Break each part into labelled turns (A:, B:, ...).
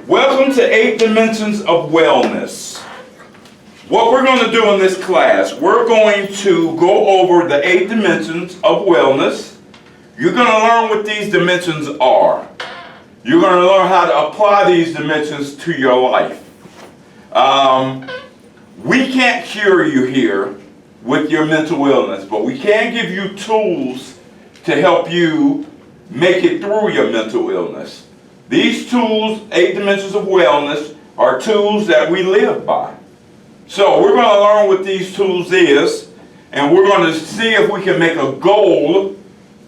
A: Welcome to 8 Dimensions of Wellness. What we're going to do in this class, we're going to go over the 8 dimensions of wellness. You're going to learn what these dimensions are. You're going to learn how to apply these dimensions to your life. We can't cure you here with your mental illness, but we can give you tools to help you make it through your mental illness. These tools, 8 dimensions of wellness, are tools that we live by. So we're going to learn what these tools is, and we're going to see if we can make a goal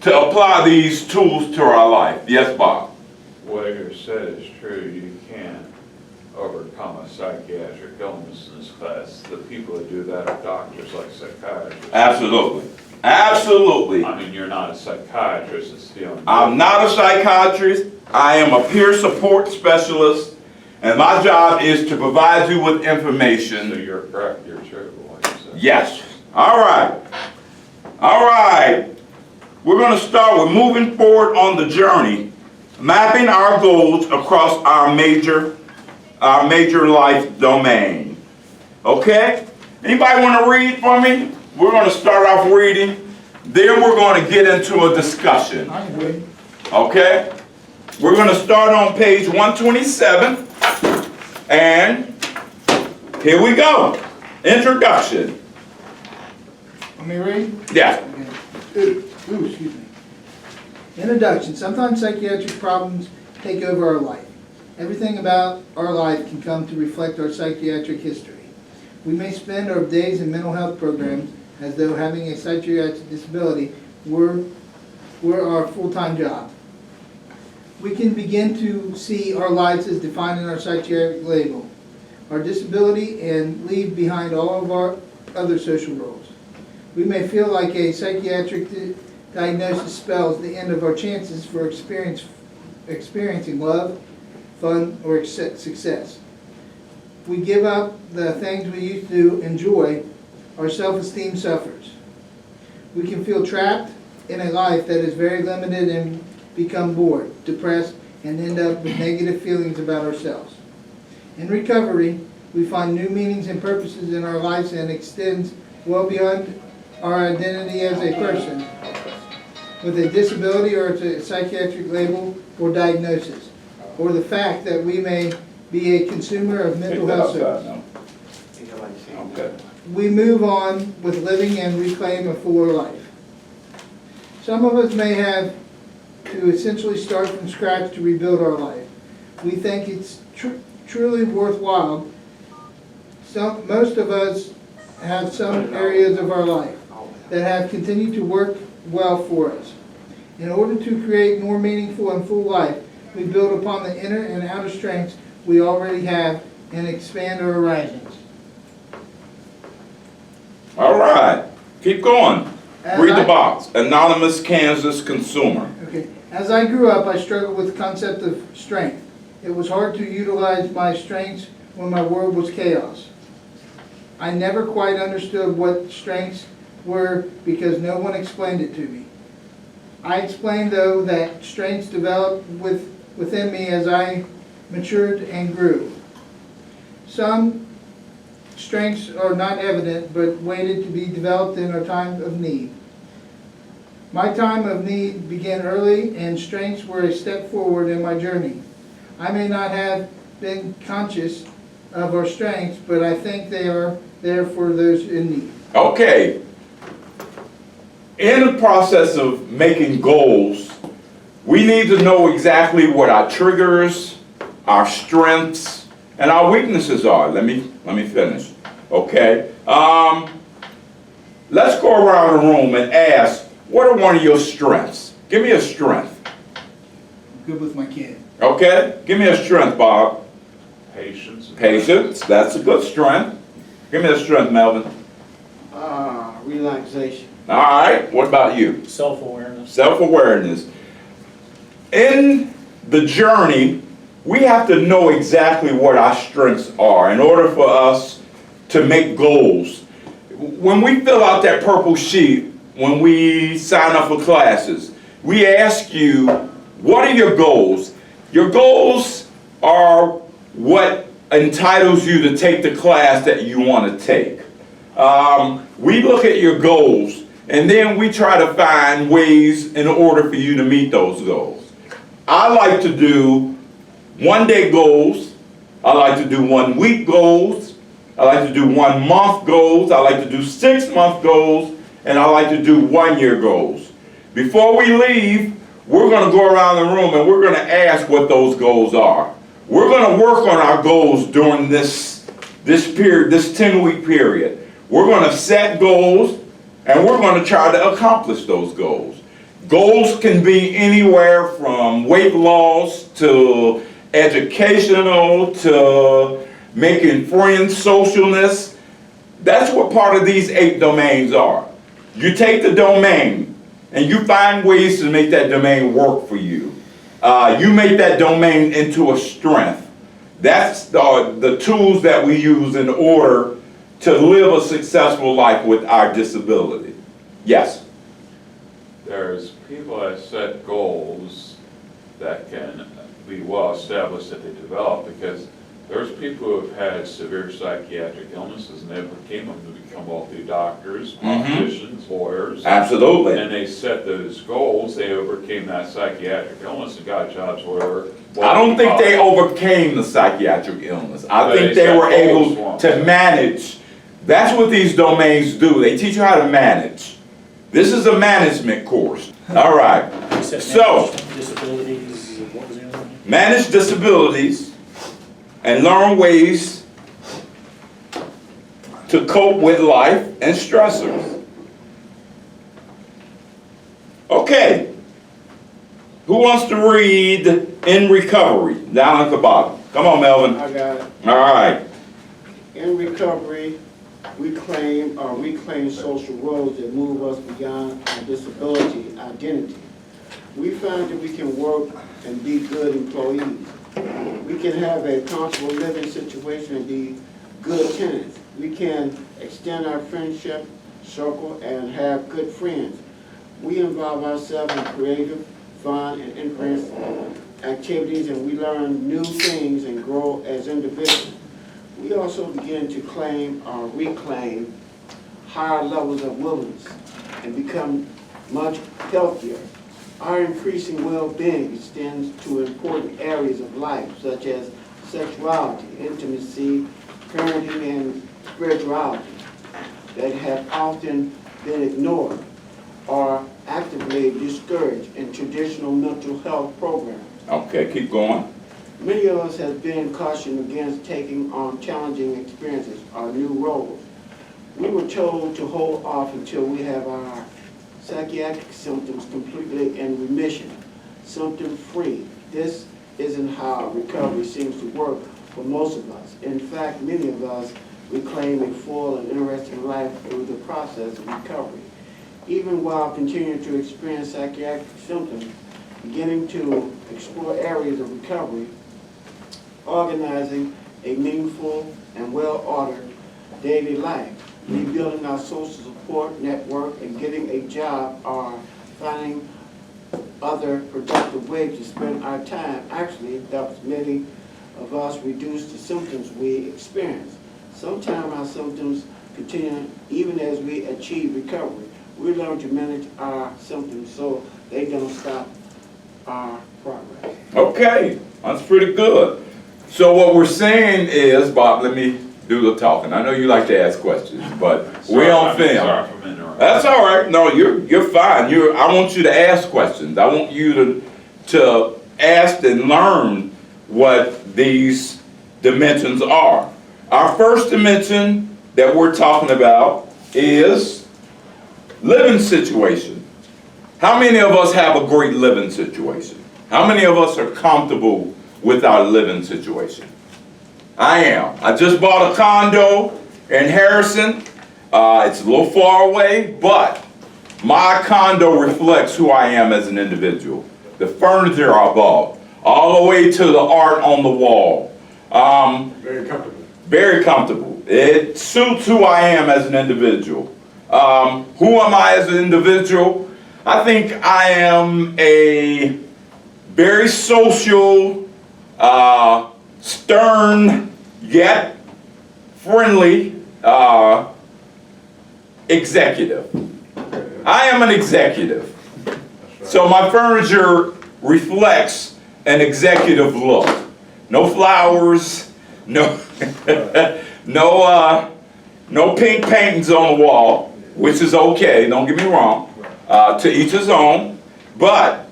A: to apply these tools to our life. Yes, Bob?
B: What you said is true. You can't overcome a psychiatric illness in this class. The people that do that are doctors, like psychiatrists.
A: Absolutely. Absolutely.
B: I mean, you're not a psychiatrist. It's the only.
A: I'm not a psychiatrist. I am a peer support specialist, and my job is to provide you with information.
B: So you're correct. You're true. What you said.
A: Yes. All right. All right. We're going to start with moving forward on the journey, mapping our goals across our major life domain. Okay? Anybody want to read for me? We're going to start off reading, then we're going to get into a discussion. Okay? We're going to start on page 127, and here we go. Introduction.
C: Let me read?
A: Yeah.
C: Excuse me. Introduction. Sometimes psychiatric problems take over our life. Everything about our life can come to reflect our psychiatric history. We may spend our days in mental health programs as though having a psychiatric disability were our full-time job. We can begin to see our lives as defined in our psychiatric label, our disability, and leave behind all of our other social roles. We may feel like a psychiatric diagnosis spells the end of our chances for experiencing love, fun, or success. If we give up the things we used to enjoy, our self-esteem suffers. We can feel trapped in a life that is very limited and become bored, depressed, and end up with negative feelings about ourselves. In recovery, we find new meanings and purposes in our lives and extends well beyond our identity as a person with a disability or a psychiatric label or diagnosis, or the fact that we may be a consumer of mental health services.
A: Okay.
C: We move on with living and reclaim a fuller life. Some of us may have to essentially start from scratch to rebuild our life. We think it's truly worthwhile. Most of us have some areas of our life that have continued to work well for us. In order to create more meaningful and full life, we build upon the inner and outer strengths we already have and expand our horizons.
A: All right. Keep going. Read the
C: I-
A: box. Anonymous Kansas consumer.
C: Okay. As I grew up, I struggled with the concept of strength. It was hard to utilize my strengths when my world was chaos. I never quite understood what strengths were because no one explained it to me. I explained, though, that strengths developed within me as I matured and grew. Some strengths are not evident, but waited to be developed in our time of need. My time of need began early, and strengths were a step forward in my journey. I may not have been conscious of our strengths, but I think they are there for those in need.
A: Okay. In the process of making goals, we need to know exactly what our triggers, our strengths, and our weaknesses are. Let me finish. Okay. Let's go around the room and ask, what are one of your strengths? Give me a strength.
C: I'm good with my kid.
A: Okay. Give me a strength, Bob.
B: Patience.
A: Patience. That's a good strength. Give me a strength, Melvin.
D: Relaxation.
A: All right. What about you?
E: Self-awareness.
A: Self-awareness. In the journey, we have to know exactly what our strengths are in order for us to make goals. When we fill out that purple sheet, when we sign up for classes, we ask you, what are your goals? Your goals are what entitles you to take the class that you want to take. We look at your goals, and then we try to find ways in order for you to meet those goals. I like to do 1-day goals. I like to do 1-week goals. I like to do 1-month goals. I like to do 6-month goals. And I like to do 1-year goals. Before we leave, we're going to go around the room and we're going to ask what those goals are. We're going to work on our goals during this period, this 10-week period. We're going to set goals and we're going to try to accomplish those goals. Goals can be anywhere from weight loss to educational to making friends, socialness. That's what part of these 8 domains are. You take the domain and you find ways to make that domain work for you. You make that domain into a strength. That's the tools that we use in order to live a successful life with our disability. Yes?
B: There's people that set goals that can be well established that they develop, because there's people who have had severe psychiatric illnesses and they overcame them to become wealthy doctors, politicians, lawyers.
A: Absolutely.
B: And they set those goals, they overcame that psychiatric illness and got jobs where.
A: I don't think they overcame the psychiatric illness. I think they were able to manage. That's what these domains do. They teach you how to manage. This is a management course. All right. So,
D: Disabilities, what was the other one?
A: manage disabilities and learn ways to cope with life and stressors. Okay. Who wants to read In Recovery, down at the bottom? Come on, Melvin.
E: I got it.
A: All right.
E: In recovery, we reclaim social roles that move us beyond our disability identity. We find that we can work and be good employees. We can have a comfortable living situation and be good tenants. We can extend our friendship circle and have good friends. We involve ourselves in creative, fun, and interesting activities, and we learn new things and grow as individuals. We also begin to claim or reclaim higher levels of wellness and become much healthier. Our increasing well-being extends to important areas of life, such as sexuality, intimacy, parenting, and spirituality, that have often been ignored or actively discouraged in traditional mental health programs.
A: Okay, keep going.
E: Many of us have been cautioned against taking on challenging experiences or new roles. We were told to hold off until we have our psychiatric symptoms completely in remission, symptom-free. This isn't how recovery seems to work for most of us. In fact, many of us reclaim a full and interesting life through the process of recovery. Even while continuing to experience psychiatric symptoms, beginning to explore areas of recovery, organizing a meaningful and well-ordered daily life, rebuilding our social support network, and getting a job, or finding other productive ways to spend our time actually helps many of us reduce the symptoms we experience. Sometimes our symptoms continue even as we achieve recovery. We learn to manage our symptoms so they don't stop our progress.
A: Okay, that's pretty good. So what we're saying is, Bob, let me do the talking. I know you like to ask questions, but we're on film.
B: Sorry for interrupting.
A: That's all right. No, you're fine. I want you to ask questions. I want you to ask and learn what these dimensions are. Our first dimension that we're talking about is living situation. How many of us have a great living situation? How many of us are comfortable with our living situation? I am. I just bought a condo in Harrison. It's a little far away, but my condo reflects who I am as an individual. The furniture I bought, all the way to the art on the wall.
D: Very comfortable.
A: Very comfortable. It suits who I am as an individual. Who am I as an individual? I think I am a very social, stern yet friendly executive. I am an executive. So my furniture reflects an executive look. No flowers, no no pink paintings on the wall, which is okay, don't get me wrong, to each his own. But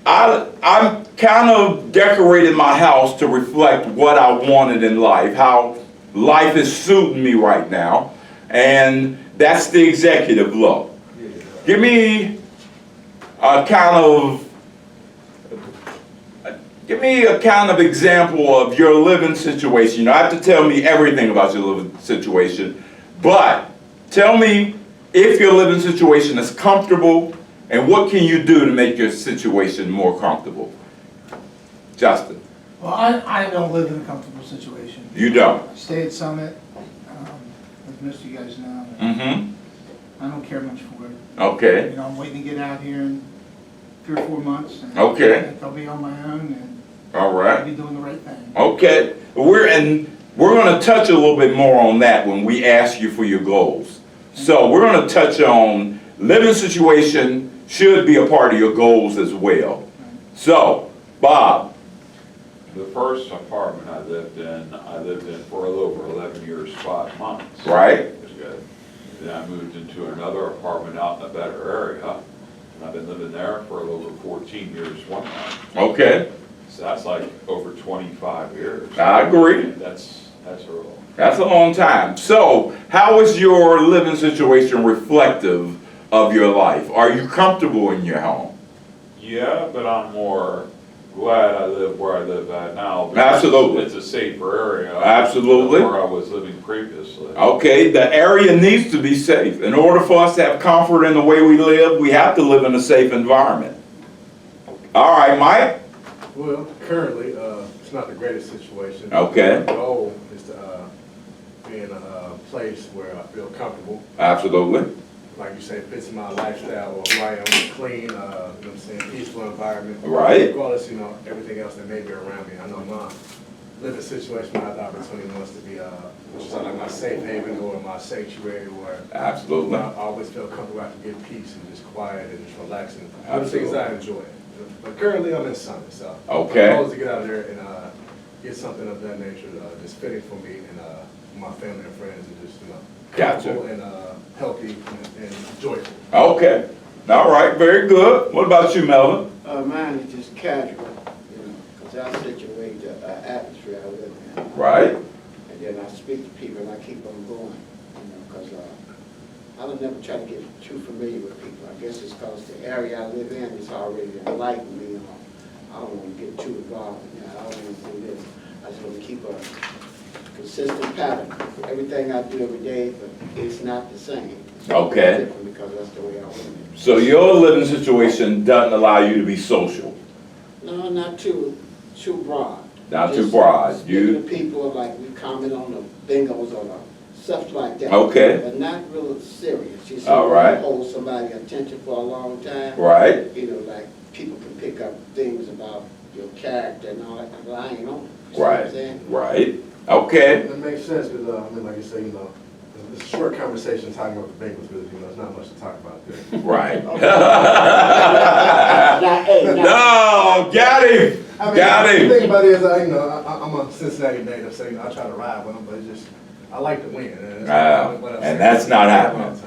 A: I'm kind of decorated my house to reflect what I wanted in life, how life is suiting me right now, and that's the executive look. Give me a kind of example of your living situation. You don't have to tell me everything about your living situation, but tell me if your living situation is comfortable and what can you do to make your situation more comfortable. Justin.
C: Well, I don't live in a comfortable situation.
A: You don't.
C: I stay at Summit, as most of you guys know.
A: Mm-hmm.
C: I don't care much for it.
A: Okay.
C: You know, I'm waiting to get out here in 3 or 4 months. And
A: Okay.
C: I think I'll be on my own and
A: All
C: I'll
A: right.
C: be doing the right thing.
A: Okay. We're going to touch a little bit more on that when we ask you for your goals. So we're going to touch on living situation should be a part of your goals as well. So, Bob.
B: The first apartment I lived in for a little over 11 years, 5 months.
A: Right.
B: It was good. Then I moved into another apartment out in a better area, and I've been living there for a little over 14 years, 1 month.
A: Okay.
B: So that's like over 25 years.
A: I agree.
B: That's real.
A: That's a long time. So, how is your living situation reflective of your life? Are you comfortable in your home?
B: Yeah, but I'm more glad I live where I live at now. Because
A: Absolutely.
B: It's a safer area.
A: Absolutely.
B: Than where I was living previously.
A: Okay, the area needs to be safe. In order for us to have comfort in the way we live, we have to live in a safe environment. All right, Mike?
D: Well, currently, it's not the greatest situation.
A: Okay.
D: The goal is to be in a place where I feel comfortable.
A: Absolutely.
D: Like you say, fits my lifestyle or who I am, clean, you know what I'm saying, peaceful environment.
A: Right.
D: Regardless, you know, everything else that may be around me. I know my living situation, I have the opportunity wants to be, which is like my safe haven or my sanctuary where
A: Absolutely.
D: I always feel comfortable. I can get peace and just quiet and just relaxing.
A: Absolutely.
D: The things I enjoy. But currently I'm in Summit, so.
A: Okay.
D: My goal is to get out there and get something of that nature that's fitting for me and my family and friends and just, you know,
A: Gotcha.
D: comfortable and healthy and joyful.
A: Okay. All right, very good. What about you, Melvin?
E: Mine is just casual, you know, because I situate the atmosphere I live in.
A: Right.
E: And then I speak to people and I keep on going, you know, because I don't never try to get too familiar with people. I guess it's because the area I live in is already enlightened me. You know, I don't want to get too involved in that. I don't want to do this. I just want to keep a consistent pattern. Everything I do every day, but it's not the same. It's
A: Okay.
E: different because that's the way I live.
A: So your living situation doesn't allow you to be social.
E: No, not too broad.
A: Not too
E: Just
A: broad.
E: speaking
A: You
E: to people, like we comment on the bingos or the stuff like that.
A: Okay.
E: But not real serious. You see,
A: All right.
E: hold somebody's attention for a long time.
A: right?
E: You know, like people can pick up things about your character and all that. I ain't on it. You see what I'm
A: Right.
E: saying?
A: Right. Okay.
D: That makes sense because, I mean, like you say, you know, it's a short conversation talking about the Bengals because, you know, there's not much to talk about there.
A: Right.
E: Now, hey, now,
A: No, got him.
D: I mean,
A: Got
D: the
A: him.
D: thing about it is, you know, I'm a Cincinnati native, so, you know, I try to ride with them, but it's just, I like to win. And,
A: And that's not happening.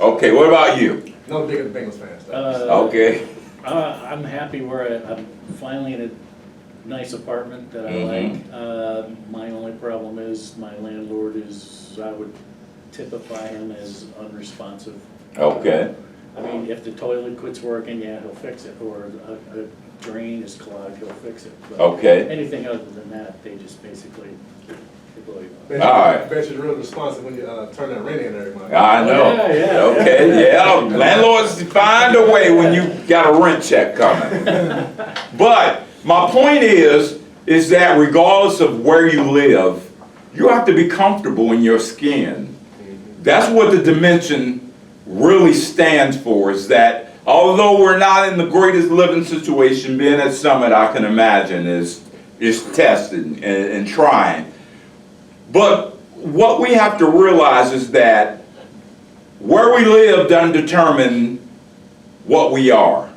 A: Okay, what about you?
D: No bigger Bengals fans, though.
A: Okay.
F: I'm happy where I'm finally in a nice apartment that I like. My only problem is my landlord is, I would typify him as unresponsive.
A: Okay.
F: I mean, if the toilet quits working, yeah, he'll fix it, or a drain is clogged, he'll fix it. But
A: Okay.
F: anything other than that, they just basically,
D: Bet
A: All right.
D: Bet you're real responsive when you turn that rent in every month.
A: I know.
F: Yeah.
A: Okay, yeah. Landlords find a way when you got a rent check coming. But my point is that regardless of where you live, you have to be comfortable in your skin. That's what the dimension really stands for, is that although we're not in the greatest living situation, being at Summit, I can imagine, is is testing and trying. But what we have to realize is that where we live doesn't determine what we are,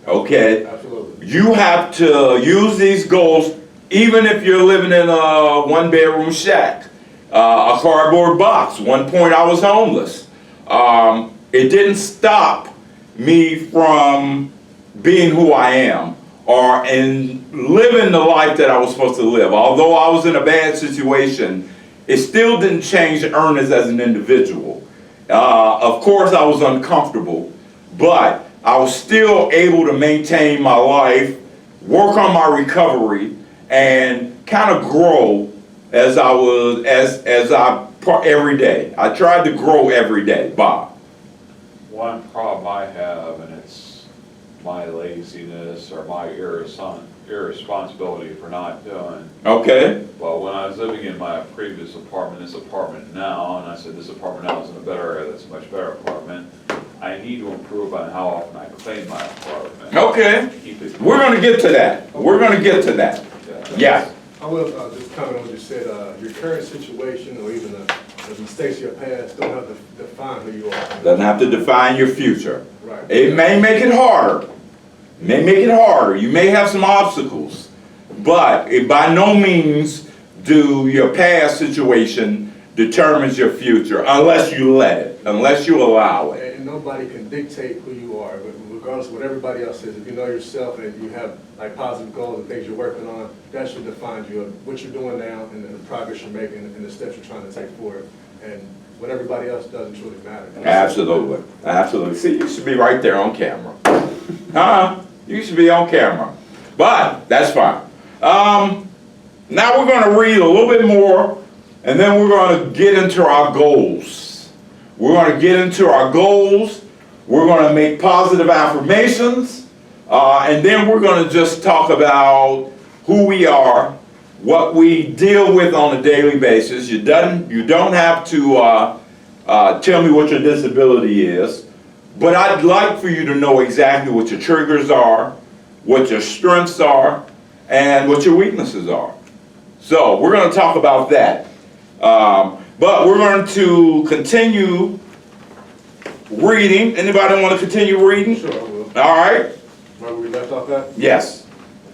A: okay?
D: Absolutely.
A: You have to use these goals even if you're living in a one-bedroom shack, a cardboard box. One point I was homeless. It didn't stop me from being who I am or in living the life that I was supposed to live. Although I was in a bad situation, it still didn't change Ernest as an individual. Of course I was uncomfortable, but I was still able to maintain my life, work on my recovery, and kind of grow as I was, every day. I tried to grow every day, Bob.
B: One problem I have, and it's my laziness or my irresponsibility for not doing.
A: Okay?
B: Well, when I was living in my previous apartment, this apartment now, and I said this apartment now is in a better area, that's a much better apartment, I need to improve on how often I clean my apartment.
A: Okay.
B: Keep it.
A: We're going to get to that. We're going to get to that. Yeah.
D: I will just comment on what you said, your current situation or even the mistakes of your past don't have to define who you are.
A: Doesn't have to define your future.
D: Right.
A: It may make it harder. It may make it harder. You may have some obstacles. But it by no means do your past situation determines your future unless you let it, unless you allow it.
D: And nobody can dictate who you are, regardless of what everybody else says. If you know yourself and you have like positive goals and things you're working on, that should define you of what you're doing now and the progress you're making and the steps you're trying to take forward. And what everybody else doesn't truly matter.
A: Absolutely. Absolutely. See, you should be right there on camera. You should be on camera. But that's fine. Now we're going to read a little bit more, and then we're going to get into our goals. We're going to get into our goals. We're going to make positive affirmations, and then we're going to just talk about who we are, what we deal with on a daily basis. You don't have to tell me what your disability is, but I'd like for you to know exactly what your triggers are, what your strengths are, and what your weaknesses are. So we're going to talk about that. But we're going to continue reading. Anybody want to continue reading?
D: Sure, I will.
A: All right.
D: Where we left off at?
A: Yes.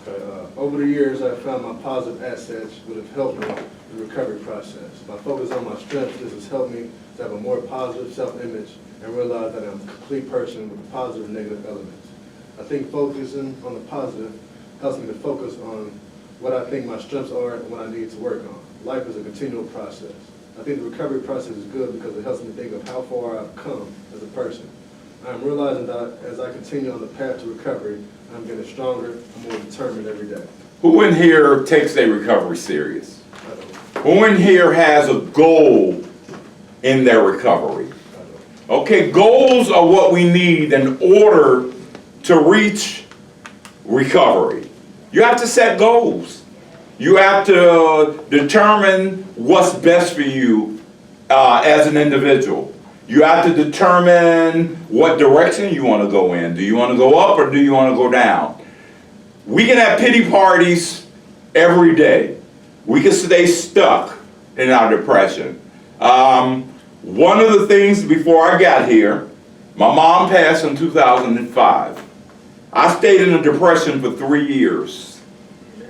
D: Okay, over the years, I've found my positive assets would have helped me in the recovery process. My focus on my strengths, this has helped me to have a more positive self-image and realize that I'm a complete person with positive and negative elements. I think focusing on the positive helps me to focus on what I think my strengths are and what I need to work on. Life is a continual process. I think the recovery process is good because it helps me think of how far I've come as a person. I'm realizing that as I continue on the path to recovery, I'm getting stronger and more determined every day.
A: Who in here takes their recovery serious? Who in here has a goal in their recovery? Okay, goals are what we need in order to reach recovery. You have to set goals. You have to determine what's best for you as an individual. You have to determine what direction you want to go in. Do you want to go up or do you want to go down? We can have pity parties every day. We can stay stuck in our depression. One of the things before I got here, my mom passed in 2005. I stayed in a depression for 3 years.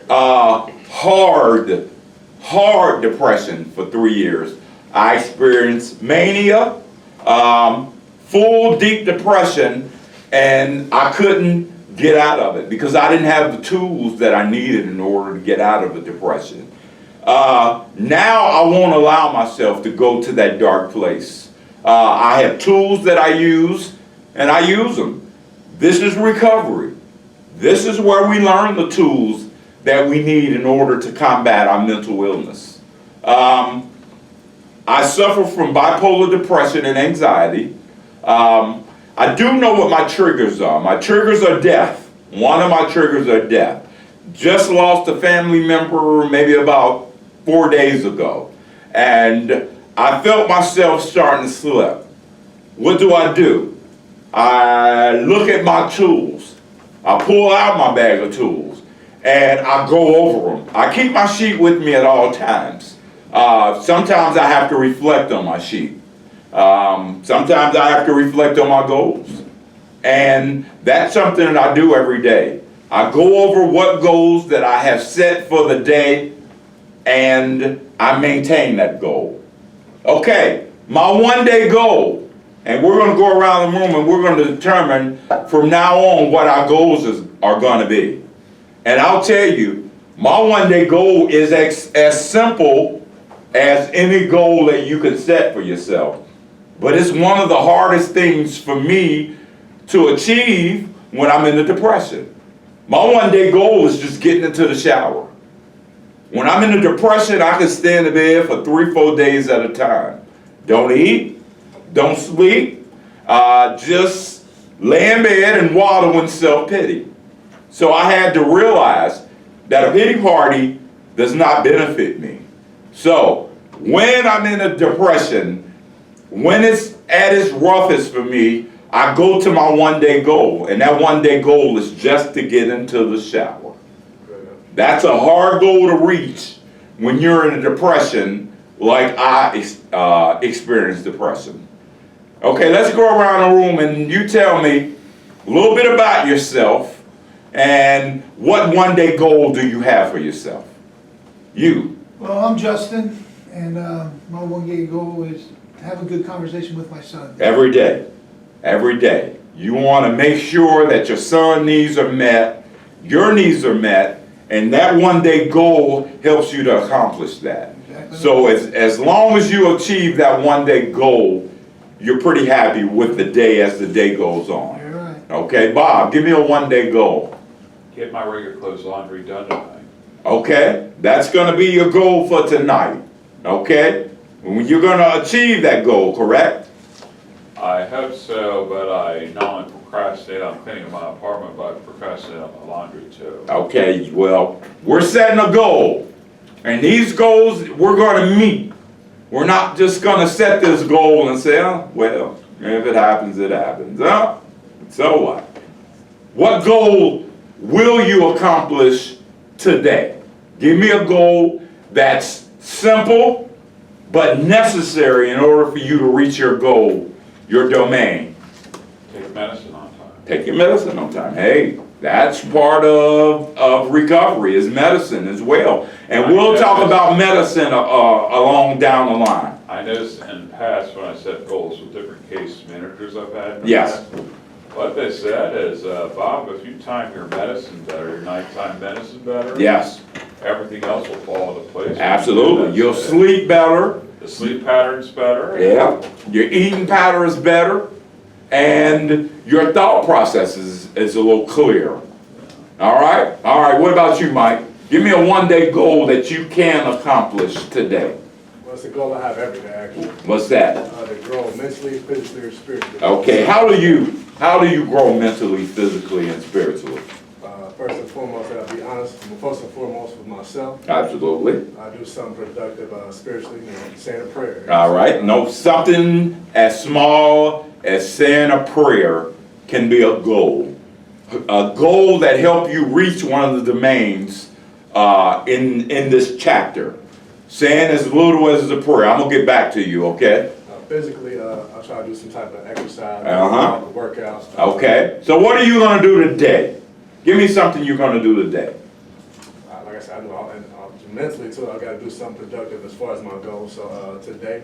A: Hard depression for 3 years. I experienced mania, full deep depression, and I couldn't get out of it because I didn't have the tools that I needed in order to get out of the depression. Now I won't allow myself to go to that dark place. I have tools that I use, and I use them. This is recovery. This is where we learn the tools that we need in order to combat our mental illness. I suffer from bipolar depression and anxiety. I do know what my triggers are. My triggers are death. One of my triggers are death. Just lost a family member maybe about 4 days ago. And I felt myself starting to slip. What do? I look at my tools. I pull out my bag of tools. and I go over them. I keep my sheet with me at all times. Sometimes I have to reflect on my sheet. Sometimes I have to reflect on my goals. And that's something that I do every day. I go over what goals that I have set for the day, and I maintain that goal. Okay, my one-day goal, and we're going to go around the room and we're going to determine from now on what our goals are going to be. And I'll tell you, my one-day goal is as simple as any goal that you could set for yourself. But it's one of the hardest things for me to achieve when I'm in a depression. My one-day goal is just getting into the shower. When I'm in a depression, I can stay in the bed for 3-4 days at a time. Don't eat, don't sleep, just lay in bed and wallow in self-pity. So I had to realize that a pity party does not benefit me. So when I'm in a depression, when it's at its roughest for me, I go to my one-day goal, and that one-day goal is just to get into the shower. That's a hard goal to reach when you're in a depression like I experienced depression. Okay, let's go around the room and you tell me a little bit about yourself and what one-day goal do you have for yourself? You.
C: Well, I'm Justin, and my one-day goal is to have a good conversation with my son.
A: Every day. Every day. You want to make sure that your son's needs are met, your needs are met, and that one-day goal helps you to accomplish that.
C: Exactly.
A: So as long as you achieve that one-day goal, you're pretty happy with the day as the day goes on.
C: You're right.
A: Okay, Bob, give me a one-day goal.
B: Get my regular clothes laundry done tonight.
A: Okay, that's going to be your goal for tonight. Okay, you're going to achieve that goal, correct?
B: I hope so, but I not only procrastinate on cleaning my apartment, but I procrastinate on my laundry too.
A: Okay, well, we're setting a goal. And these goals we're going to meet. We're not just going to set this goal and say, oh, well, if it happens, it happens. Oh, so what? What goal will you accomplish today? Give me a goal that's simple but necessary in order for you to reach your goal, your domain.
B: Take medicine on time.
A: Take your medicine on time. Hey, that's part of recovery, is medicine as well. And we'll talk about medicine along down the line.
B: I noticed in the past when I set goals with different case managers I've had in the
A: Yes.
B: past, what they said is, Bob, if you time your medicine better, your nighttime medicine better,
A: Yes,
B: everything else will fall into place.
A: absolutely. You'll
B: That's it.
A: sleep better.
B: The sleep pattern's better.
A: Yeah. Your eating pattern is better. And your thought process is a little clearer. All right? All right, what about you, Mike? Give me a one-day goal that you can accomplish today.
D: Well, it's a goal I have every day, actually.
A: What's that?
D: To grow mentally, physically, or spiritually.
A: Okay, how do you grow mentally, physically, and spiritually?
D: First and foremost, I'll be honest, first and foremost with myself.
A: Absolutely.
D: I do something productive spiritually, saying a prayer.
A: All right, no, something as small as saying a prayer can be a goal. A goal that helps you reach one of the domains in this chapter. Saying as little as a prayer. I'm going to get back to you, okay?
D: Physically, I'll try to do some type of exercise, workout.
A: Okay, so what are you going to do today? Give me something you're going to do today.
D: Like I said, I do all, and mentally too, I got to do something productive as far as my goals. So today,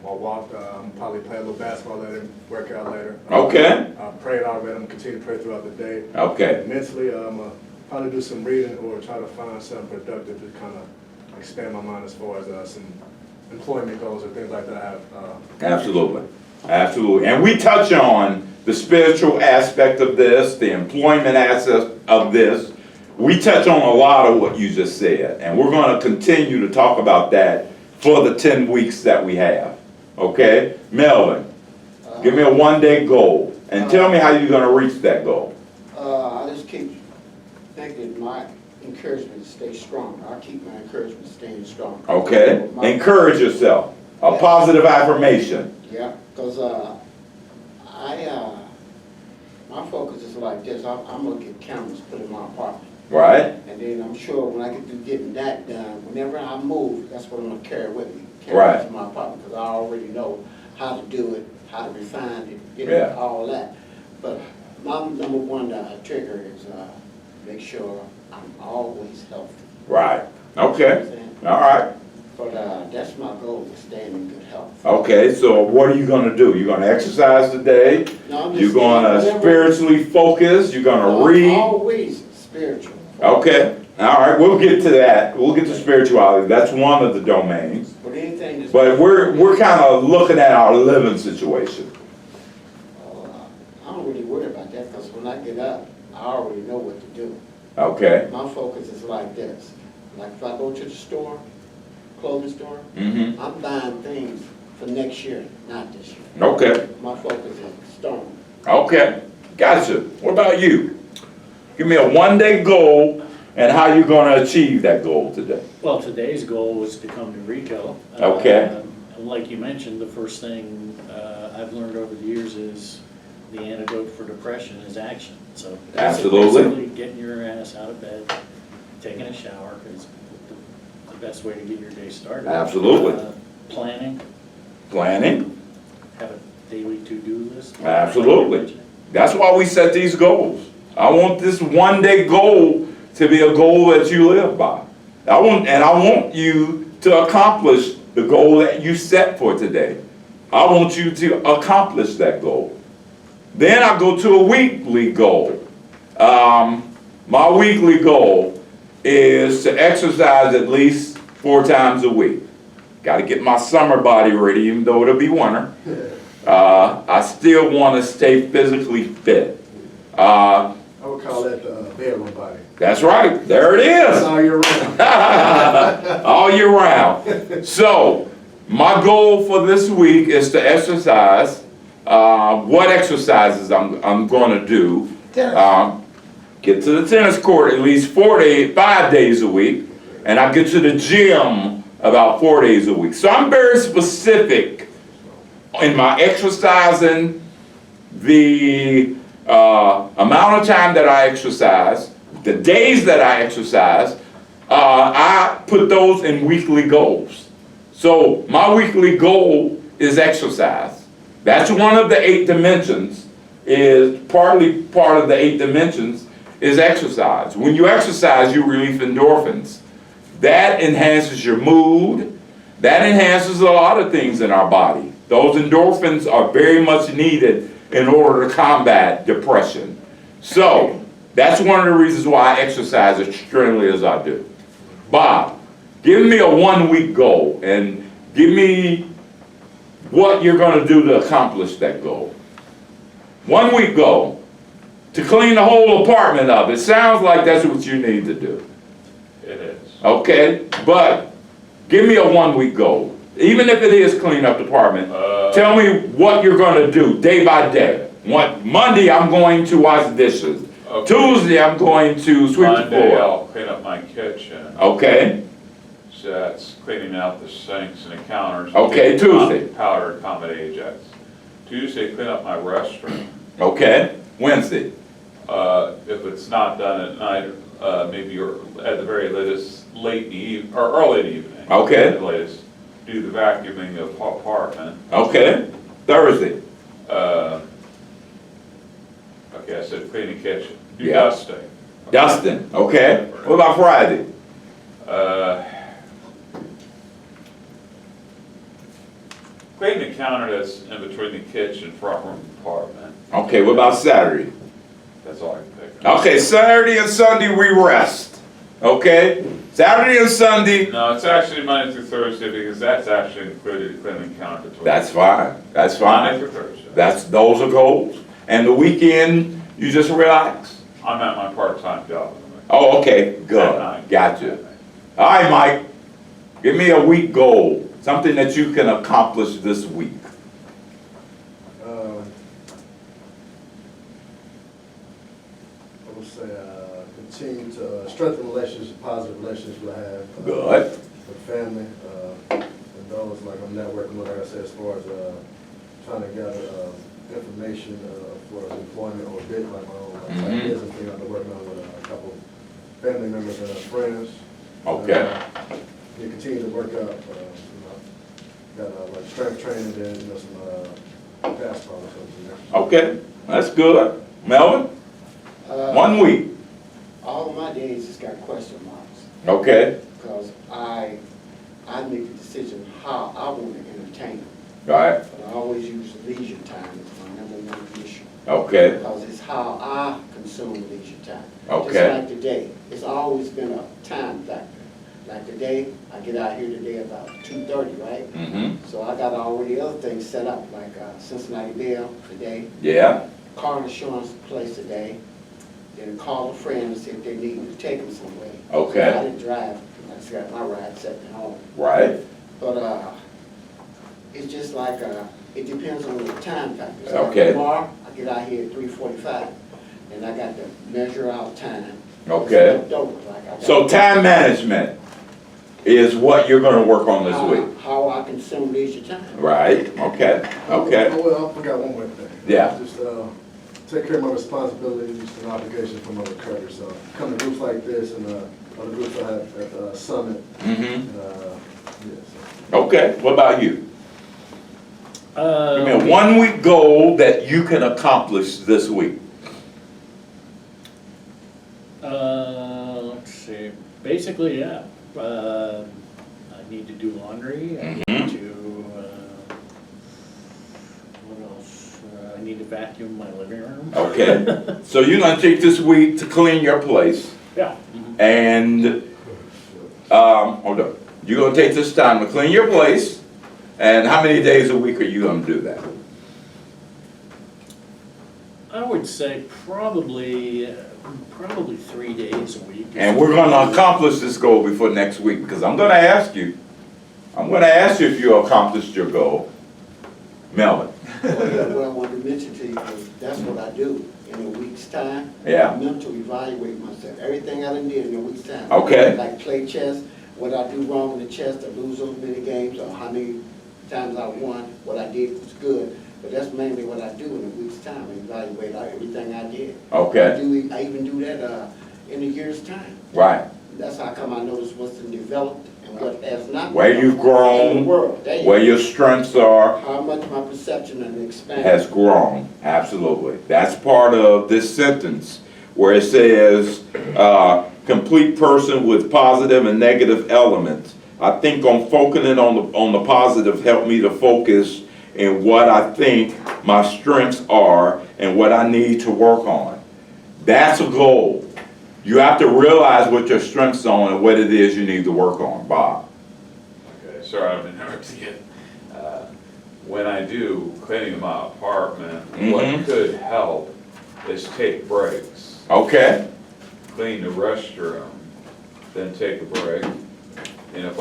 D: I'll walk, probably play a little basketball later, work out later.
A: Okay.
D: Pray a lot of it. I'm going to continue to pray throughout the day.
A: Okay.
D: Mentally, probably do some reading or try to find something productive to kind of expand my mind as far as some employment goals or things like that I have.
A: Absolutely. Absolutely. And we touch on the spiritual aspect of this, the employment aspect of this. We touch on a lot of what you just said. And we're going to continue to talk about that for the 10 weeks that we have. Okay? Melvin, give me a one-day goal. And tell me how you're going to reach that goal.
E: I just keep thinking my encouragement to stay strong. I keep my encouragement staying strong.
A: Okay? Encourage yourself. A positive affirmation.
E: Yeah, because my focus is like this. I'm going to get cameras put in my apartment.
A: Right,
E: And then I'm sure when I get through getting that done, whenever I move, that's what I'm gonna carry with me. Carry
A: Right.
E: it to my apartment, because I already know how to do it, how to refine it,
A: Yeah.
E: all that. But my number one trigger is, make sure I'm always healthy.
A: right,
E: You know what
A: okay,
E: I'm saying?
A: all right.
E: But, that's my goal, is staying in good health.
A: Okay, so what are you gonna do? You're gonna exercise today?
E: No, I'm just
A: You're gonna
E: saying, whatever-
A: spiritually focus? You're gonna
E: No, I'm
A: read?
E: always spiritual.
A: Okay, all right, we'll get to that. We'll get to spirituality. That's one of the domains.
E: But anything that's.
A: But we're kind of looking at our living situation.
E: I don't really worry about that, because when I get up, I already know what to do.
A: Okay?
E: My focus is like this. Like if I go to the store, clothing store,
A: Mm-hmm.
E: I'm buying things for next year, not this year.
A: Okay,
E: My focus is stone.
A: okay, gotcha. What about you? Give me a one-day goal and how you're gonna achieve that goal today.
F: Well, today's goal was to come to Rico.
A: Okay.
F: Like you mentioned, the first thing I've learned over the years is the antidote for depression is action. So
A: Absolutely.
F: basically getting your ass out of bed, taking a shower is the best way to get your day started.
A: Absolutely.
F: Planning,
A: Planning?
F: have a daily to-do list.
A: Absolutely. That's why we set these goals. I want this one-day goal to be a goal that you live by. I want you to accomplish the goal that you set for today. I want you to accomplish that goal. Then I go to a weekly goal. My weekly goal is to exercise at least 4 times a week. Got to get my summer body ready, even though it'll be winter. I still want to stay physically fit.
D: I would call that the bedroom body.
A: That's right. There it is.
D: All year round.
A: All year round. So, my goal for this week is to exercise. What exercises I'm going to do? Get to the tennis court at least 5 days a week, and I get to the gym about 4 days a week. So I'm very specific in my exercising, the amount of time that I exercise, the days that I exercise. I put those in weekly goals. So my weekly goal is exercise. That's one of the 8 dimensions, is partly part of the 8 dimensions is exercise. When you exercise, you release endorphins. That enhances your mood. That enhances a lot of things in our body. Those endorphins are very much needed in order to combat depression. So, that's one of the reasons why I exercise as extremely as I do. Bob, give me a 1-week goal and give me what you're going to do to accomplish that goal. 1-week goal. To clean the whole apartment up. It sounds like that's what you need to do.
B: It is.
A: Okay? But give me a 1-week goal. Even if it is clean up the apartment, tell me what you're going to do day by day. Monday, I'm going to wash dishes.
B: Okay.
A: Tuesday, I'm going to sweep the
B: Monday,
A: floor.
B: I'll clean up my kitchen.
A: Okay?
B: So that's cleaning out the sinks and the counters.
A: Okay, Tuesday.
B: Powder common Ajax. Tuesday, clean up my restroom.
A: Okay? Wednesday.
B: If it's not done at night, maybe you're at the very latest, late in the evening, or early in the evening.
A: Okay.
B: At the latest, do the vacuuming of the apartment.
A: Okay? Thursday.
B: Okay, I said clean the kitchen. Do
A: Yeah.
B: dusting.
A: Dustin. Okay? What about Friday?
B: Clean the counter that's in between the kitchen, front room, and apartment.
A: Okay, what about Saturday?
B: That's all I can think of.
A: Okay, Saturday and Sunday we rest. Okay? Saturday and Sunday,
B: No, it's actually Monday through Thursday because that's actually included cleaning the counter between.
A: that's fine. That's
B: Monday
A: fine.
B: through Thursday.
A: Those are goals. And the weekend, you just relax.
B: I'm at my part-time job.
A: Oh, okay,
B: At
A: good.
B: night.
A: Gotcha. All right, Mike. Give me a week goal. Something that you can accomplish this week.
D: I would say continue to strengthen relationships, positive relationships I have.
A: Good.
D: With family, and those like I'm networking with, like I said, as far as trying to gather information for employment or bid like my own like
A: Mhm.
D: business thing I've been working on with a couple family members and friends.
A: Okay.
D: You continue to work up, got like strength training and some basketball or something.
A: Okay, that's good. Melvin,
E: Uh,
A: 1 week.
E: All of my days has got question marks,
A: Okay,
E: because I make the decision how I want to entertain them.
A: all right,
E: But I always use leisure time as my number one issue,
A: okay,
E: because it's how I consume leisure time.
A: Okay.
E: Just like today, it's always been a time factor. Like today, I get out here today about 2:30, right?
A: mm-hmm,
E: So I got already other things set up, like Cincinnati Bell today,
A: yeah,
E: car insurance place today, then call a friend and see if they need me to take them somewhere.
A: Okay.
E: So I didn't drive, I just got my ride set at home.
A: right,
E: But it's just like, it depends on the time factor. So like
A: Okay.
E: tomorrow, I get out here at 3:45, and I got to measure out time.
A: Okay.
E: It's left over, like I got-
A: so time management is what you're gonna work on this week,
E: How I consume leisure time.
A: right? Okay, okay,
D: Oh, well, I forgot one more thing.
A: Yeah.
D: Just, take care of my responsibilities and obligations for my recovery, so come to groups like this and, other groups I have at, Summit,
A: mm-hmm,
D: yes.
A: okay, what about you? Give me a
F: We-
A: 1 week goal that you can accomplish this week.
F: Let's see, basically, yeah, I need to do laundry, I
A: Mhm.
F: need to, what else? I need to vacuum my living room.
A: Okay, so you're gonna take this week to clean your place,
F: Yeah.
A: and, hold on. You're gonna take this time to clean your place, and how many days a week are you gonna do that?
F: I would say probably 3 days a week.
A: And we're gonna accomplish this goal before next week, because I'm gonna ask you if you accomplished your goal. Melvin,
E: Well, I wanted to mention to you, because that's what I do in a week's time.
A: Yeah.
E: I mental evaluate myself, everything I done did in a week's time.
A: Okay.
E: Like play chess, what I do wrong in the chess, to lose those many games, or how many times I won, what I did was good. But that's mainly what I do in a week's time, evaluate everything I did.
A: Okay.
E: I even do that in a year's time.
A: right,
E: That's how come I notice what's been developed and what has not.
A: Where you've
E: developed in
A: grown,
E: the world. There you
A: where
E: go.
A: your strengths are,
E: How much my perception and expanded.
A: has grown, absolutely. That's part of this sentence where it says, complete person with positive and negative elements. I think on focusing on the positive helped me to focus in what I think my strengths are and what I need to work on. That's a goal. You have to realize what your strengths are and what it is you need to work on, Bob.
B: Okay, sorry, I'm interrupting you. When I do cleaning my apartment, what
A: Mhm.
B: could help is take breaks.
A: Okay,
B: Clean the restroom, then take a break. And if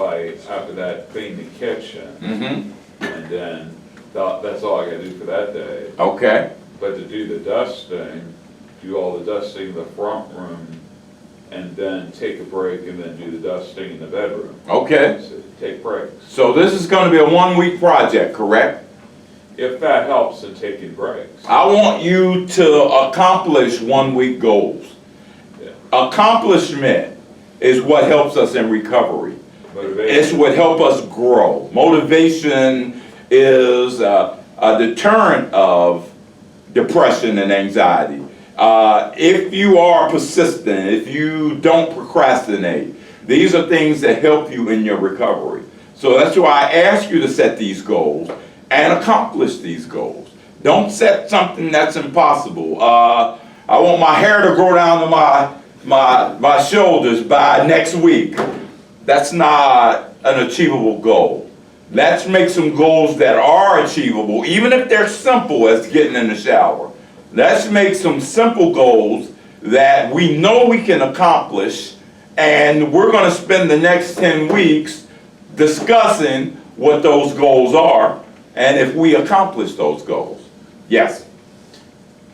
B: after that, clean the kitchen,
A: mm-hmm,
B: and then that's all I gotta do for that day.
A: okay,
B: But to do the dusting, do all the dusting in the front room, and then take a break, and then do the dusting in the bedroom.
A: okay.
B: So take breaks.
A: So this is gonna be a 1 week project, correct?
B: If that helps in taking breaks.
A: I want you to accomplish 1 week goals.
B: Yeah.
A: Accomplishment is what helps us in recovery. It's
B: Motivation.
A: what helps us grow. Motivation is a deterrent of depression and anxiety. If you are persistent, if you don't procrastinate, these are things that help you in your recovery. So that's why I ask you to set these goals and accomplish these goals. Don't set something that's impossible. I want my hair to grow down to my shoulders by next week. That's not an achievable goal. Let's make some goals that are achievable, even if they're simple as getting in the shower. Let's make some simple goals that we know we can accomplish, and we're going to spend the next 10 weeks discussing what those goals are and if we accomplish those goals. Yes?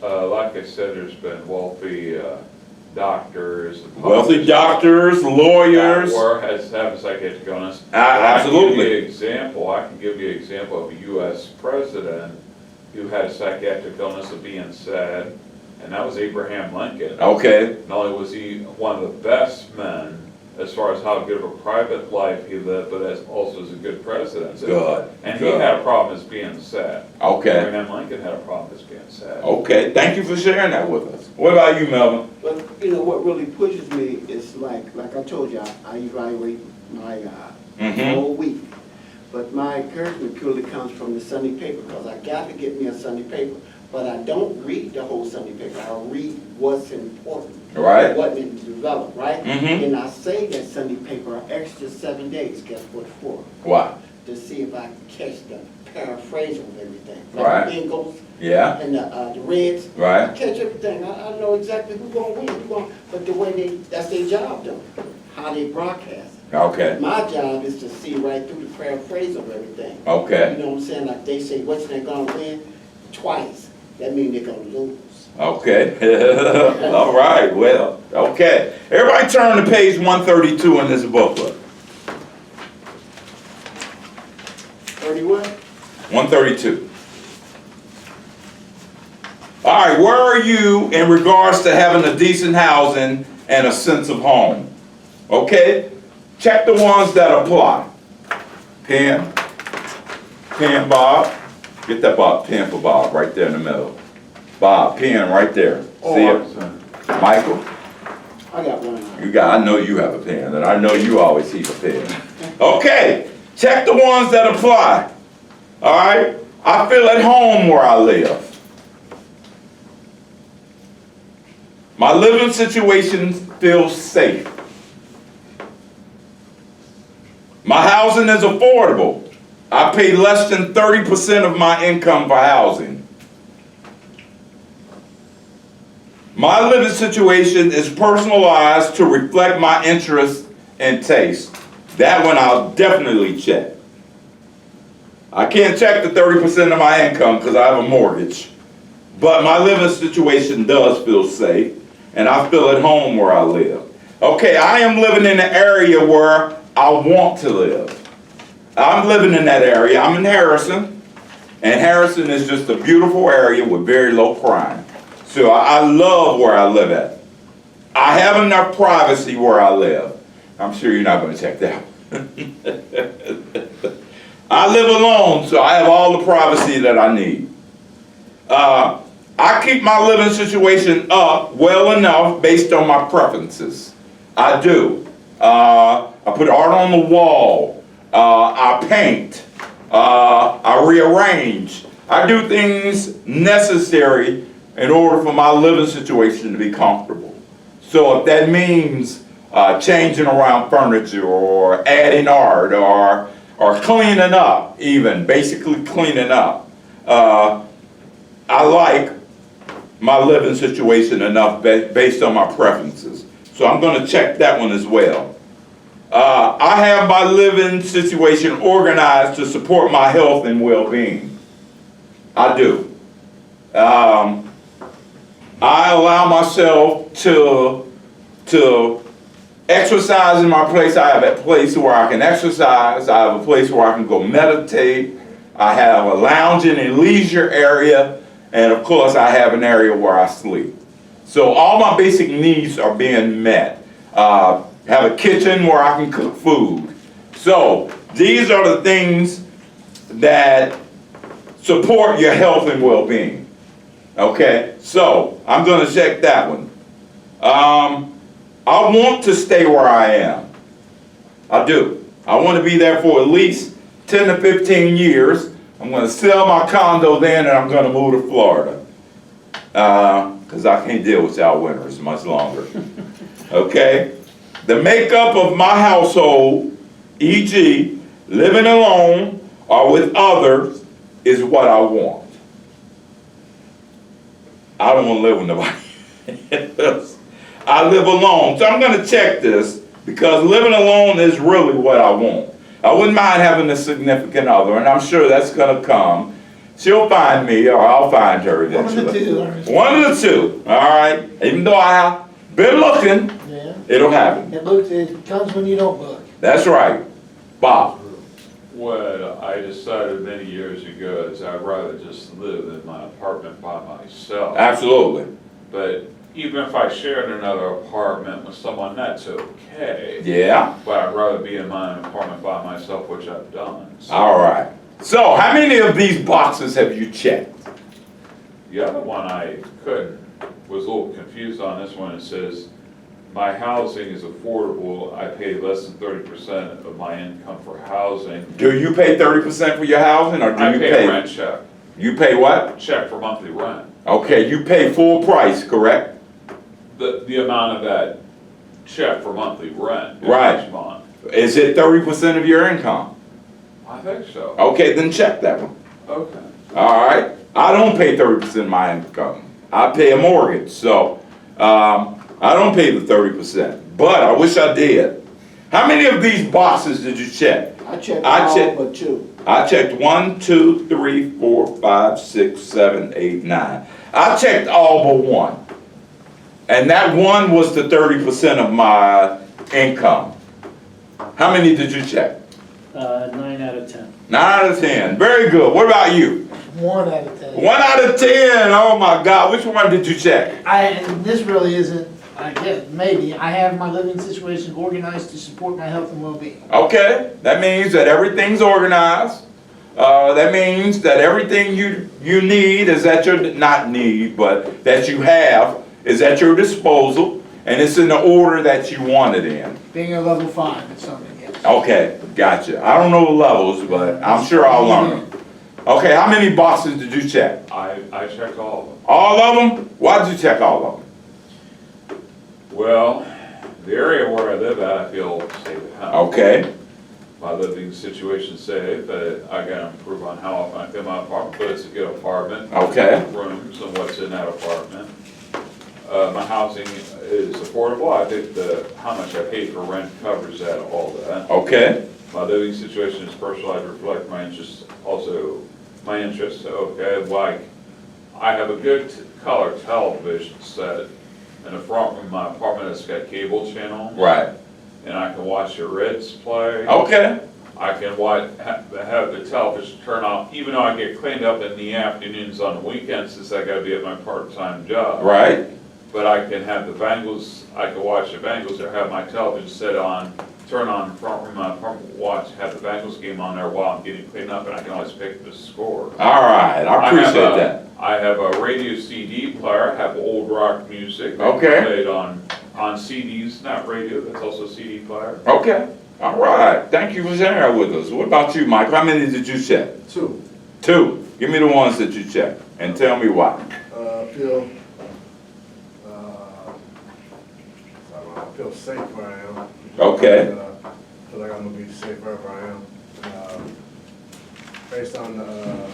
B: Like I said, there's been wealthy doctors. and
A: Wealthy doctors, lawyers.
B: Or have a psychiatric illness.
A: Absolutely.
B: I can give you an example of a U.S. president who had a psychiatric illness of being sad, and that was Abraham Lincoln.
A: Okay,
B: Not only was he one of the best men as far as how good of a private life he lived, but also as a good president.
A: good.
B: And he
A: good.
B: had a problem as being sad.
A: Okay,
B: Abraham Lincoln had a problem as being sad.
A: okay. Thank you for sharing that with us. What about you, Melvin?
E: But, you know, what really pushes me is like I told you, I evaluate my
A: Mm-hmm.
E: whole week. But my encouragement purely comes from the Sunday paper, because I got to get me a Sunday paper. But I don't read the whole Sunday paper. I read what's important.
A: Right.
E: What needs to develop, right?
A: Mhm.
E: And I say that Sunday paper an extra 7 days. Guess what for?
A: Wow.
E: To see if I can catch the paraphrase of everything.
A: Right.
E: Like the Bengals
A: Yeah.
E: and the Reds. I
A: Right.
E: catch everything. I know exactly who's gonna win, but the way that's their job though, how they broadcast.
A: Okay.
E: My job is to see right through the paraphrase of everything.
A: Okay.
E: You know what I'm saying? Like they say, what's they gonna win? Twice. That means they're gonna lose.
A: Okay. All right. Well. Okay. Everybody, turn to page 132 in this booklet.
E: 31?
A: 132. All right, where are you in regards to having a decent housing and a sense of home? Okay, check the ones that apply. Pen, Bob. Get that Bob, pen for Bob, right there in the middle. Bob, pen right there. See it? Michael,
E: I got one.
A: you got, I know you have a pen, and I know you always keep a pen. Okay, check the ones that apply. All right, I feel at home where I live. My living situation feels safe. My housing is affordable. I pay less than 30% of my income for housing. My living situation is personalized to reflect my interests and taste. That one I'll definitely check. I can't check the 30% of my income because I have a mortgage. But my living situation does feel safe, and I feel at home where I live. Okay, I am living in an area where I want to live. I'm living in that area. I'm in Harrison, and Harrison is just a beautiful area with very low crime. So I love where I live at. I have enough privacy where I live. I'm sure you're not going to check that one. I live alone, so I have all the privacy that I need. I keep my living situation up well enough based on my preferences. I do. I put art on the wall. I paint. I rearrange. I do things necessary in order for my living situation to be comfortable. So if that means changing around furniture or adding art or cleaning up, even basically cleaning up, I like my living situation enough based on my preferences. So I'm going to check that one as well. I have my living situation organized to support my health and well-being. I do. I allow myself to exercise in my place. I have a place where I can exercise. I have a place where I can go meditate. I have a lounging and leisure area. And of course, I have an area where I sleep. So all my basic needs are being met. Have a kitchen where I can cook food. So these are the things that support your health and well-being. Okay, so I'm going to check that one. I want to stay where I am. I do. I want to be there for at least 10 to 15 years. I'm going to sell my condo then, and I'm going to move to Florida. Because I can't deal with y'all winters much longer. Okay? The makeup of my household, e.g., living alone or with others, is what I want. I don't want to live with nobody. I live alone. So I'm going to check this because living alone is really what I want. I wouldn't mind having a significant other, and I'm sure that's going to come. She'll find me, or I'll find her eventually.
C: One of the two.
A: One of the two, all right? Even though I have been looking,
C: Yeah.
A: it'll happen.
C: It comes when you don't look.
A: That's right. Bob.
B: What I decided many years ago is I'd rather just live in my apartment by myself.
A: Absolutely.
B: But even if I shared another apartment with someone, that's okay.
A: Yeah,
B: But I'd rather be in my own apartment by myself, which I've done. So
A: all right. So how many of these boxes have you checked?
B: the other one I was a little confused on this one. It says, my housing is affordable. I pay less than 30% of my income for housing.
A: Do you pay 30% for your housing, or do
B: I
A: you
B: pay a rent check,
A: You pay what?
B: check for monthly rent.
A: Okay, you pay full price, correct?
B: The amount of that check for monthly rent
A: Right.
B: each month.
A: Is it 30% of your income?
B: I think so.
A: Okay, then check that one.
B: Okay.
A: All right, I don't pay 30% of my income. I pay a mortgage, so I don't pay the 30%, but I wish I did. How many of these boxes did you check?
E: I checked
A: I
E: all
A: checked-
E: but two.
A: I checked 1, 2, 3, 4, 5, 6, 7, 8, 9. I checked all but one. And that one was the 30% of my income. How many did you check?
F: 9 out of 10.
A: 9 out of 10. Very good. What about you?
C: 1 out of 10.
A: 1 out of 10. Oh my God. Which one did you check?
G: And this really isn't, I guess, maybe, I have my living situation organized to support my health and well-being.
A: Okay. That means that everything's organized. That means that everything you need is at your, not need, but that you have is at your disposal, and it's in the order that you want it in.
G: Being a level 5 is something, yes.
A: Okay, gotcha. I don't know the levels, but I'm sure I'll learn. Okay, how many boxes did you check?
B: I checked all of them.
A: All of them? Why did you check all of them?
B: Well, the area where I live at, I feel safe at home.
A: Okay,
B: My living situation safe, I gotta improve on how often I fill my apartment, but it's a good apartment.
A: Okay.
B: Rooms and what's in that apartment. My housing is affordable. I think how much I pay for rent covers that, all that.
A: okay,
B: My living situation is personal. I reflect my interests, also my interests, okay, like, I have a good color television set in the front room of my apartment that's got cable channel.
A: right.
B: And I can watch the Reds play.
A: Okay,
B: I can have the television turn off, even though I get cleaned up in the afternoons on the weekends since I gotta be at my part-time job.
A: right.
B: But I can have the Bengals, I can watch the Bengals or have my television set on, turn on the front room of my apartment, have the Bengals game on there while I'm getting cleaned up, and I can always pick the score.
A: All right, I appreciate that.
B: I have a radio CD player, I have old rock music.
A: Okay.
B: Played on CDs, not radio, that's also CD player.
A: Okay, all right. Thank you for sharing with us. What about you, Michael? How many did you check?
D: 2,
A: 2. Give me the ones that you checked, and tell me why.
D: I feel safe where I am.
A: Okay.
D: Feel like I'm gonna be safe wherever I am. Based on the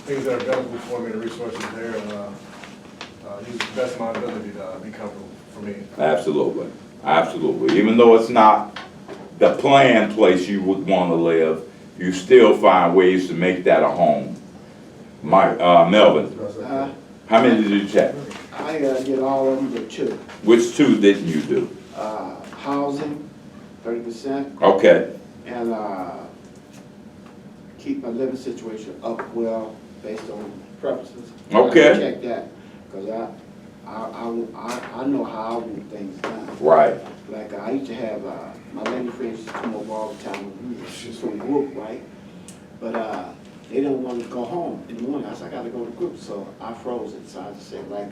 D: things that are available for me, the resources there, use the best of my ability to be comfortable for me.
A: Absolutely, absolutely. Even though it's not the planned place you would want to live, you still find ways to make that a home. Melvin, how many did you check?
E: I did all of them but two.
A: Which 2 didn't you do?
E: Housing, 30%,
A: Okay,
E: and keep my living situation up well based on preferences.
A: Okay.
E: I check that, because I know how I want things done.
A: right,
E: Like, I used to have, my lady friends used to come over all the time, she's from group, right? But, they didn't want to go home in the morning, I said, I gotta go to group, so I froze it, so I just said, like,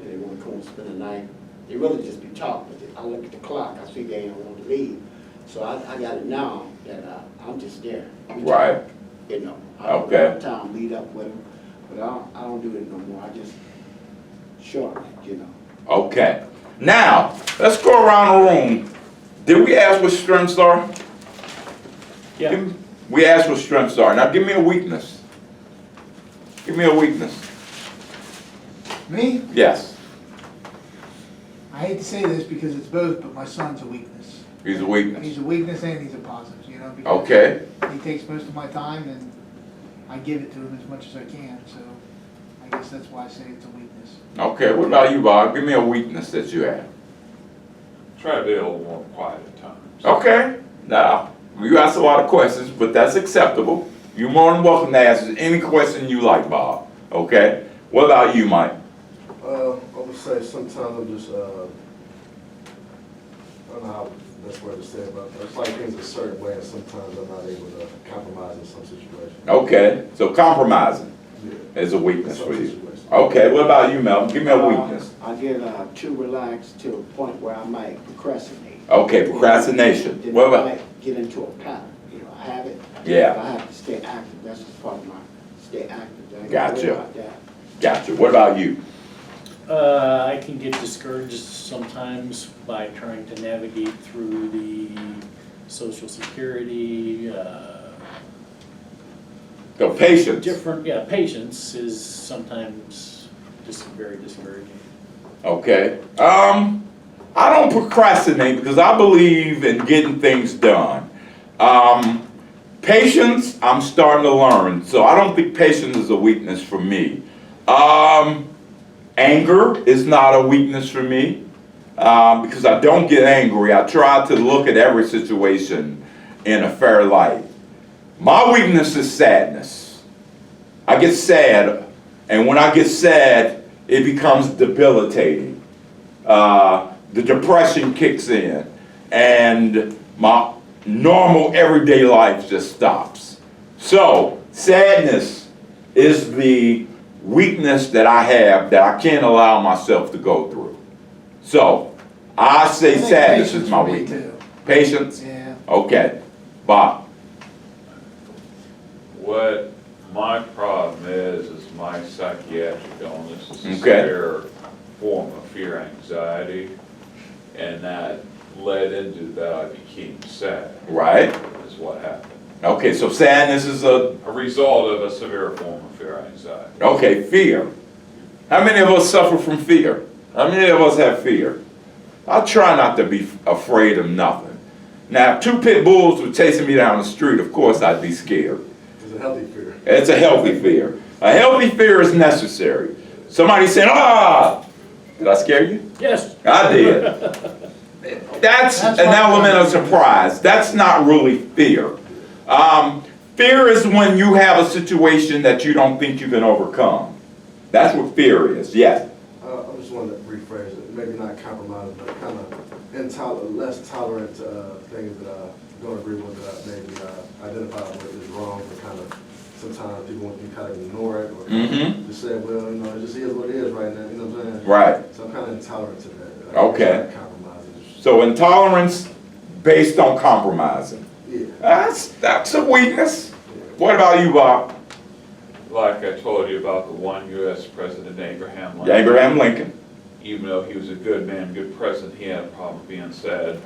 E: they want to come and spend the night. They really just be talking, but I look at the clock, I see they don't want to leave. So I got it now that I'm just there. We talk,
A: right.
E: You know.
A: Okay.
E: I have time, meet up with them, but I don't do it no more, I just shorten it, you know.
A: Okay. Now, let's go around the room. Did we ask what strengths are?
F: Yeah.
A: We asked what strengths are. Now give me a weakness. Give me a weakness.
C: Me?
A: Yes.
C: I hate to say this because it's both, but my son's a weakness.
A: He's a weakness.
C: He's a weakness and he's a positive, you know, because
A: Okay.
C: he takes most of my time and I give it to him as much as I can, so I guess that's why I say it's a weakness.
A: Okay. What about you, Bob? Give me a weakness that you have.
B: Try to be a little more quiet at times.
A: Okay. Now, you asked a lot of questions, but that's acceptable. You're more than welcome to ask any question you like, Bob. Okay. What about you, Mike?
D: I would say sometimes I'm just, I don't know how that's word to say it, but it's like things a certain way, and sometimes I'm not able to compromise in some situations.
A: Okay, so compromising
D: Yeah.
A: is a weakness
D: Some
A: for you.
D: situations.
A: Okay, what about you, Mel? Give me a weakness.
E: I get too relaxed to a point where I might procrastinate.
A: Okay, procrastination.
E: Then
A: What
E: I
A: about?
E: might get into a pattern, I have it.
A: Yeah.
E: I have to stay active, that's just part of my, stay active. I gotta
A: Gotcha.
E: worry about that.
A: Gotcha. What about you?
F: I can get discouraged sometimes by trying to navigate through the social security,
A: The patience.
F: patience is sometimes just very discouraging.
A: Okay. I don't procrastinate because I believe in getting things done. Patience, I'm starting to learn, so I don't think patience is a weakness for me. Anger is not a weakness for me because I don't get angry. I try to look at every situation in a fair light. My weakness is sadness. I get sad, and when I get sad, it becomes debilitating. The depression kicks in, and my normal everyday life just stops. So, sadness is the weakness that I have that I can't allow myself to go through. So, I say
C: think
A: sadness
C: patience
A: is my
C: for me
A: weakness.
C: too.
A: Patience?
C: Yeah.
A: Okay. Bob?
B: What my problem is my psychiatric illness is a
A: Okay.
B: severe form of fear anxiety, and that led into that I became sad,
A: Right?
B: is what happened.
A: Okay, so sadness is
B: A result of a severe form of fear anxiety.
A: okay, fear. How many of us suffer from fear? How many of us have fear? I try not to be afraid of nothing. Now, if two pit bulls were chasing me down the street, of course I'd be scared.
D: It's a healthy fear.
A: It's a healthy fear. A healthy fear is necessary. Somebody said, "Ah!" Did I scare you?
F: Yes.
A: I did. That's
C: That's
A: an
C: my
A: element of
C: problem.
A: surprise. That's not really fear. Fear is when you have a situation that you don't think you can overcome. That's what fear is, yes.
D: I just wanted to rephrase it, maybe not compromise, but kind of less tolerant to things that I don't agree with, that maybe identify with as wrong, but kind of sometimes people want you to kind of ignore it or
A: Mm-hmm.
D: just say, well, it just is what it is right now, you know what I'm saying?
A: Right.
D: So I'm kind of intolerant to that.
A: Okay.
D: Not compromising.
A: So intolerance based on compromising.
D: Yeah.
A: That's a weakness. What about you, Bob?
B: Like I told you about the one U.S. President, Abraham Lincoln.
A: Abraham Lincoln.
B: Even though he was a good man, good president, he had a problem being sad.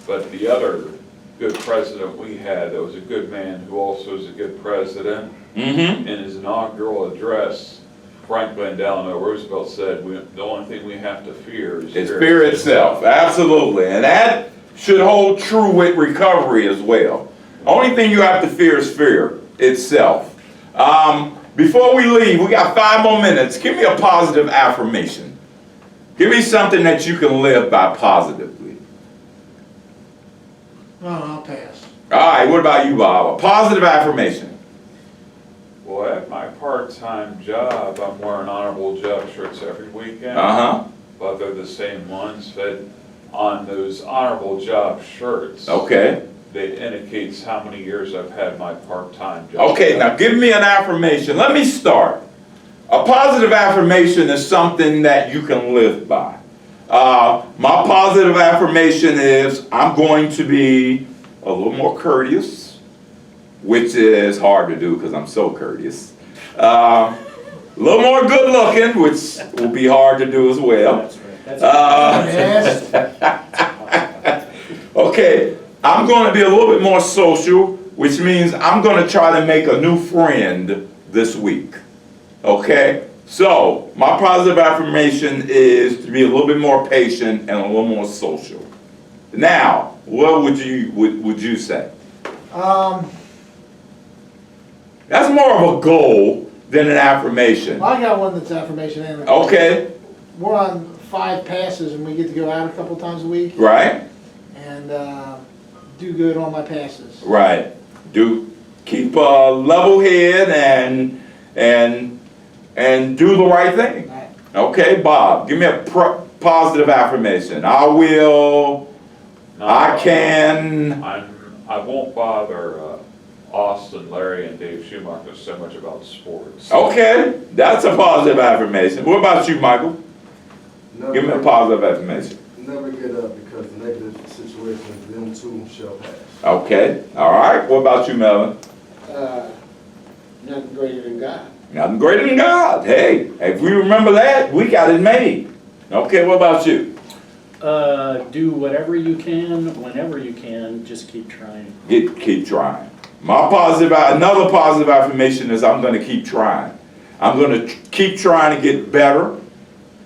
B: But the other good president we had that was a good man who also was a good president,
A: Mm-hmm.
B: in his inaugural address, Franklin Delano Roosevelt said, the only thing we have to fear is
A: It's fear itself. Absolutely. And that should hold true with recovery as well. Only thing you have to fear is fear itself. Before we leave, we got 5 more minutes. Give me a positive affirmation. Give me something that you can live by positively.
G: No, I'll pass.
A: All right, what about you, Bob? A positive affirmation.
B: Well, at my part-time job, I'm wearing honorable job shirts every weekend.
A: Uh-huh.
B: But they're the same ones, but on those honorable job shirts,
A: Okay.
B: it indicates how many years I've had my part-time job.
A: Okay, now give me an affirmation. Let me start. A positive affirmation is something that you can live by. My positive affirmation is I'm going to be a little more courteous, which is hard to do because I'm so courteous. A little more good looking, which will be hard to do as well.
F: That's right.
C: Yes.
A: Okay, I'm going to be a little bit more social, which means I'm going to try to make a new friend this week. Okay, so my positive affirmation is to be a little bit more patient and a little more social. Now, what would you say? That's more of a goal than an affirmation.
G: I got one that's affirmation and.
A: Okay,
G: We're on 5 passes and we get to go out a couple times a week
A: right,
G: and do good on my passes.
A: right. Keep a level head and do the right thing.
G: Right.
A: Okay, Bob, give me a positive affirmation. I will, I can.
B: I won't bother Austin, Larry, and Dave Schumacher so much about sports.
A: Okay, that's a positive affirmation. What about you, Michael? Give me a positive affirmation.
D: Never get up because the negative situations, them too shall pass.
A: Okay, all right. What about you, Melvin?
E: Nothing greater than God.
A: Nothing greater than God. Hey, if we remember that, we got it made. Okay, what about you?
F: Do whatever you can, whenever you can, just keep trying.
A: Keep trying. Another positive affirmation is I'm going to keep trying. I'm going to keep trying to get better.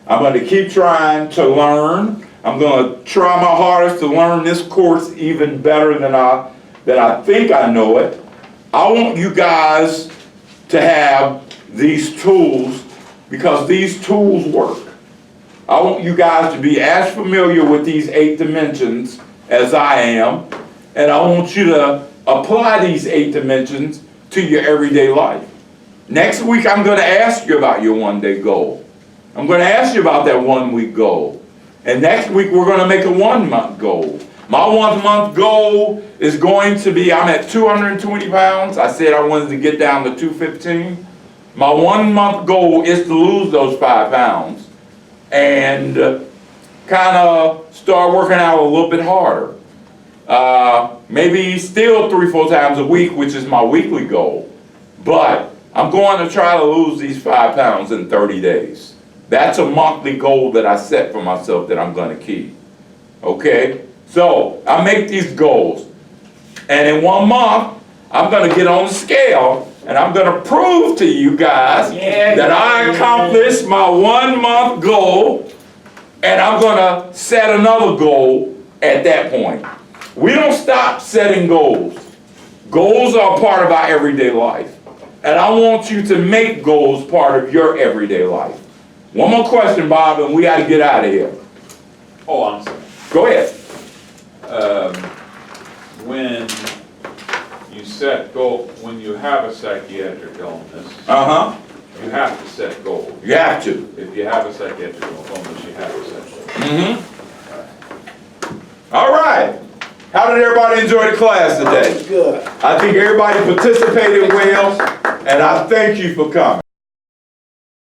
A: I'm going to keep trying to learn. I'm going to try my hardest to learn this course even better than I think I know it. I want you guys to have these tools because these tools work. I want you guys to be as familiar with these 8 dimensions as I am, and I want you to apply these 8 dimensions to your everyday life. Next week, I'm going to ask you about your one-day goal. I'm going to ask you about that 1-week goal. And next week, we're going to make a 1-month goal. My 1-month goal is going to be, I'm at 220 pounds. I said I wanted to get down to 215. My 1-month goal is to lose those 5 pounds and kind of start working out a little bit harder. Maybe still 3-4 times a week, which is my weekly goal. But I'm going to try to lose these 5 pounds in 30 days. That's a monthly goal that I set for myself that I'm going to keep. Okay? So I make these goals. And in 1 month, I'm going to get on the scale and I'm going to prove to you guys that I accomplished my 1-month goal, and I'm going to set another goal at that point. We don't stop setting goals. Goals are a part of our everyday life. And I want you to make goals part of your everyday life. One more question, Bob, and we got to get out of here.
B: Oh, I'm sorry.
A: Go ahead.
B: When you set goals, when you have a psychiatric illness,
A: Uh-huh.
B: you have to set goals.
A: You have to.
B: If you have a psychiatric illness, you have to set goals.
A: Mm-hmm. All right. How did everybody enjoy the class today?
E: Good.
A: I think everybody participated well, and I thank you for coming.